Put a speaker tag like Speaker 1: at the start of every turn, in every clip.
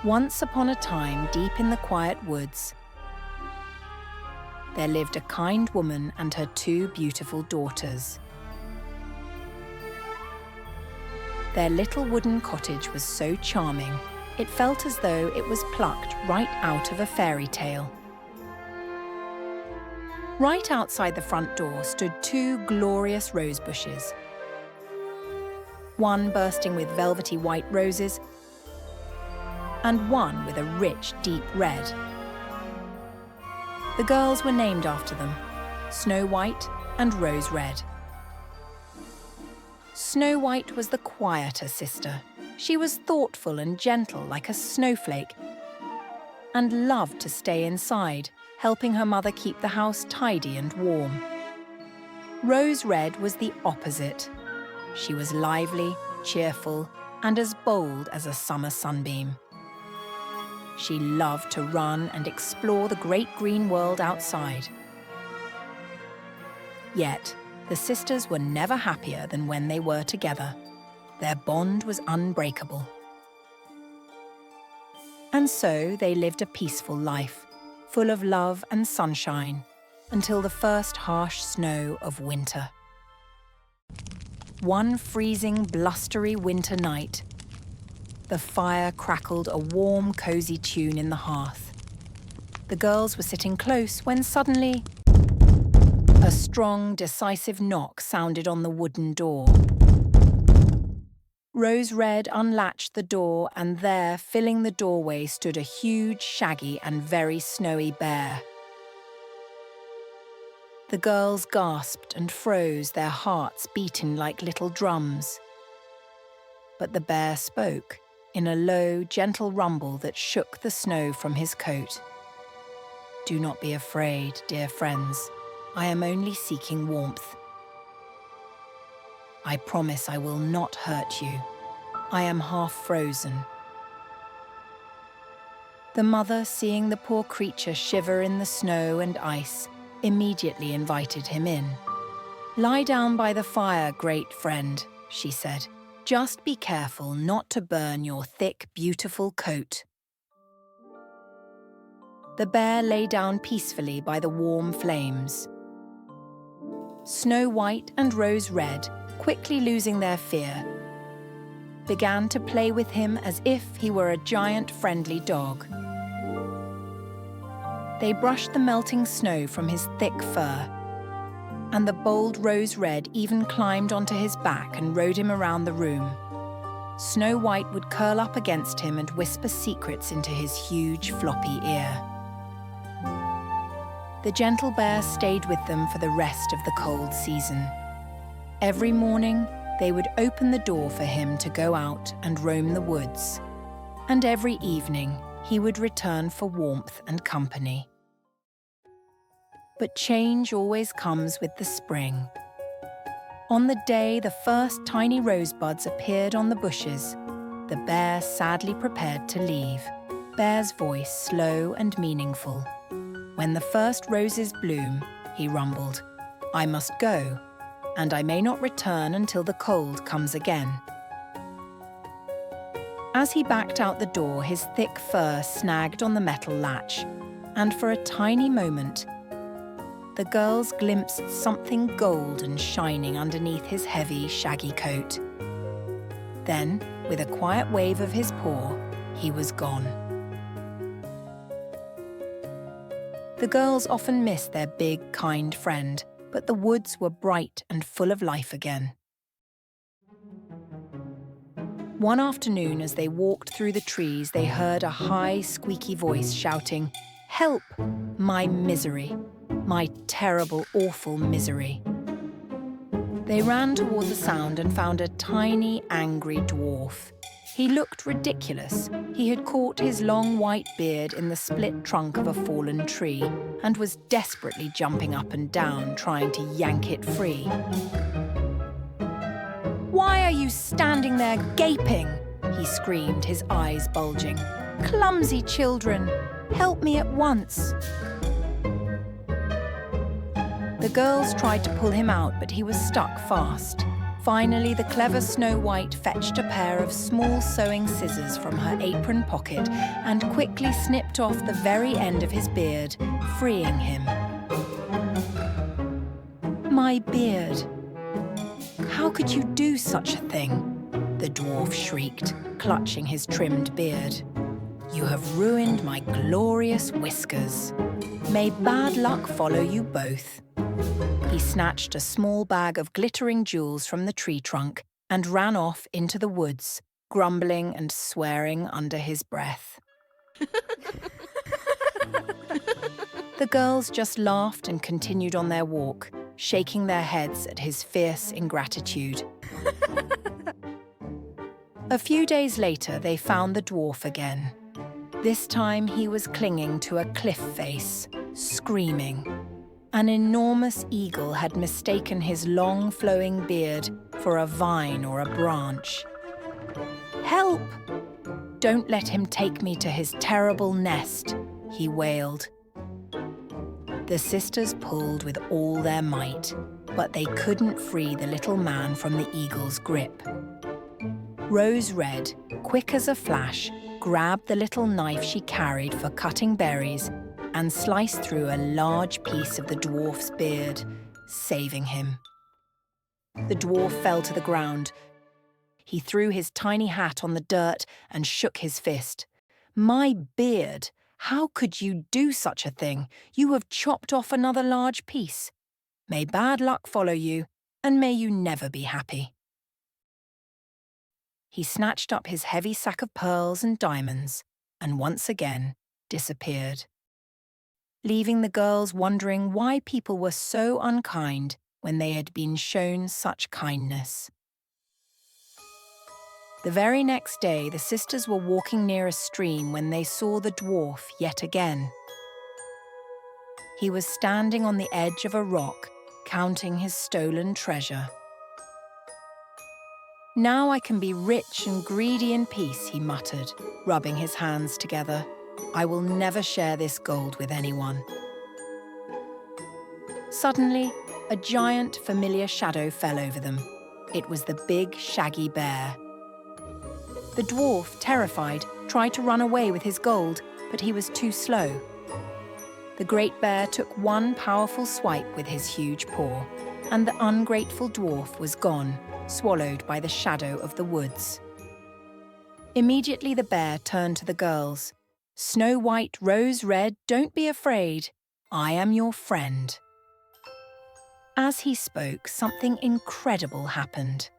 Speaker 1: Once upon a time, deep in the quiet woods, there lived a kind woman and her 2 beautiful daughters. Their little wooden cottage was so charming, it felt as though it was plucked right out of a fairy tale. Right outside the front door stood 2 glorious rose bushes, one bursting with velvety white roses, and one with a rich, deep red. The girls were named after them, Snow White and Rose Red. Snow White was the quieter sister. She was thoughtful and gentle like a snowflake, and loved to stay inside, helping her mother keep the house tidy and warm. Rose Red was the opposite. She was lively, cheerful, and as bold as a summer sunbeam. She loved to run and explore the great green world outside. Yet, the sisters were never happier than when they were together. Their bond was unbreakable. And so they lived a peaceful life, full of love and sunshine, until the first harsh snow of winter. One freezing, blustery winter night, the fire crackled a warm, cozy tune in the hearth. The girls were sitting close when suddenly a strong, decisive knock sounded on the wooden door. Rose Red unlatched the door, and there, filling the doorway, stood a huge, shaggy and very snowy bear. The girls gasped and froze, their hearts beating like little drums. But the bear spoke, in a low, gentle rumble that shook the snow from his coat. "Do not be afraid, dear friends. I am only seeking warmth. I promise I will not hurt you. I am half frozen." The mother, seeing the poor creature shiver in the snow and ice, immediately invited him in. "Lie down by the fire, great friend," she said. "Just be careful not to burn your thick, beautiful coat." The bear lay down peacefully by the warm flames. Snow White and Rose Red, quickly losing their fear, began to play with him as if he were a giant friendly dog. They brushed the melting snow from his thick fur, and the bold Rose Red even climbed onto his back and rode him around the room. Snow White would curl up against him and whisper secrets into his huge, floppy ear. The gentle bear stayed with them for the rest of the cold season. Every morning, they would open the door for him to go out and roam the woods, and every evening he would return for warmth and company. But change always comes with the spring. On the day the first tiny rosebuds appeared on the bushes, the bear sadly prepared to leave, Bear's voice slow and meaningful. "When the first roses bloom," he rumbled, "I must go, and I may not return until the cold comes again." As he backed out the door, his thick fur snagged on the metal latch, and for a tiny moment, the girls glimpsed something gold and shining underneath his heavy, shaggy coat. Then, with a quiet wave of his paw, he was gone. The girls often missed their big, kind friend, but the woods were bright and full of life again. One afternoon, as they walked through the trees, they heard a high, squeaky voice shouting, "Help! My misery! My terrible, awful misery." They ran toward the sound and found a tiny, angry dwarf. He looked ridiculous. He had caught his long white beard in the split trunk of a fallen tree and was desperately jumping up and down, trying to yank it free. "Why are you standing there gaping?" he screamed, his eyes bulging. "Clumsy children, help me at once." The girls tried to pull him out, but he was stuck fast. Finally, the clever Snow White fetched a pair of small sewing scissors from her apron pocket and quickly snipped off the very end of his beard, freeing him. My beard! How could you do such a thing? The dwarf shrieked, clutching his trimmed beard. You have ruined my glorious whiskers. May bad luck follow you both. He snatched a small bag of glittering jewels from the tree trunk and ran off into the woods, grumbling and swearing under his breath. The girls just laughed and continued on their walk, shaking their heads at his fierce ingratitude. A few days later, they found the dwarf again. This time he was clinging to a cliff face, screaming. An enormous eagle had mistaken his long flowing beard for a vine or a branch. Help! Don't let him take me to his terrible nest, he wailed. The sisters pulled with all their might, but they couldn't free the little man from the eagle's grip. Rose Red, quick as a flash, grabbed the little knife she carried for cutting berries and sliced through a large piece of the dwarf's beard, saving him. The dwarf fell to the ground. He threw his tiny hat on the dirt and shook his fist. My beard! How could you do such a thing? You have chopped off another large piece. May bad luck follow you, and may you never be happy. He snatched up his heavy sack of pearls and diamonds, and once again disappeared, leaving the girls wondering why people were so unkind when they had been shown such kindness. The very next day, the sisters were walking near a stream when they saw the dwarf yet again. He was standing on the edge of a rock, counting his stolen treasure. Now I can be rich and greedy in peace, he muttered, rubbing his hands together. I will never share this gold with anyone. Suddenly, a giant, familiar shadow fell over them. It was the big, shaggy bear. The dwarf, terrified, tried to run away with his gold, but he was too slow. The great bear took one powerful swipe with his huge paw, and the ungrateful dwarf was gone, swallowed by the shadow of the woods. Immediately the bear turned to the girls. Snow White, Rose Red, don't be afraid. I am your friend. As he spoke, something incredible happened.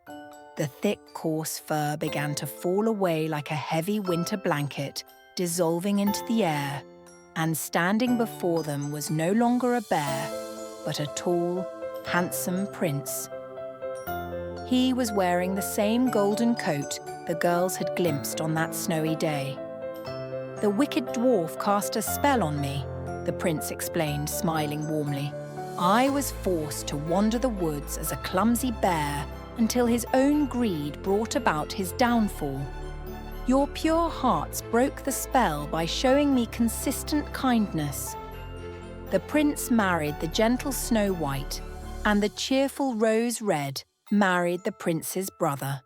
Speaker 1: The thick, coarse fur began to fall away like a heavy winter blanket, dissolving into the air, and standing before them was no longer a bear, but a tall, handsome prince. He was wearing the same golden coat the girls had glimpsed on that snowy day. The wicked dwarf cast a spell on me, the prince explained, smiling warmly. I was forced to wander the woods as a clumsy bear until his own greed brought about his downfall. Your pure hearts broke the spell by showing me consistent kindness. The prince married the gentle Snow White, and the cheerful Rose Red married the prince's brother.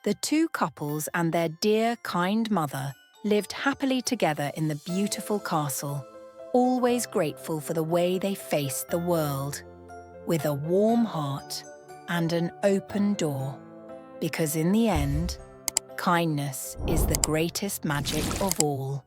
Speaker 1: The two couples and their dear, kind mother lived happily together in the beautiful castle, always grateful for the way they faced the world, with a warm heart and an open door, because in the end, kindness is the greatest magic of all.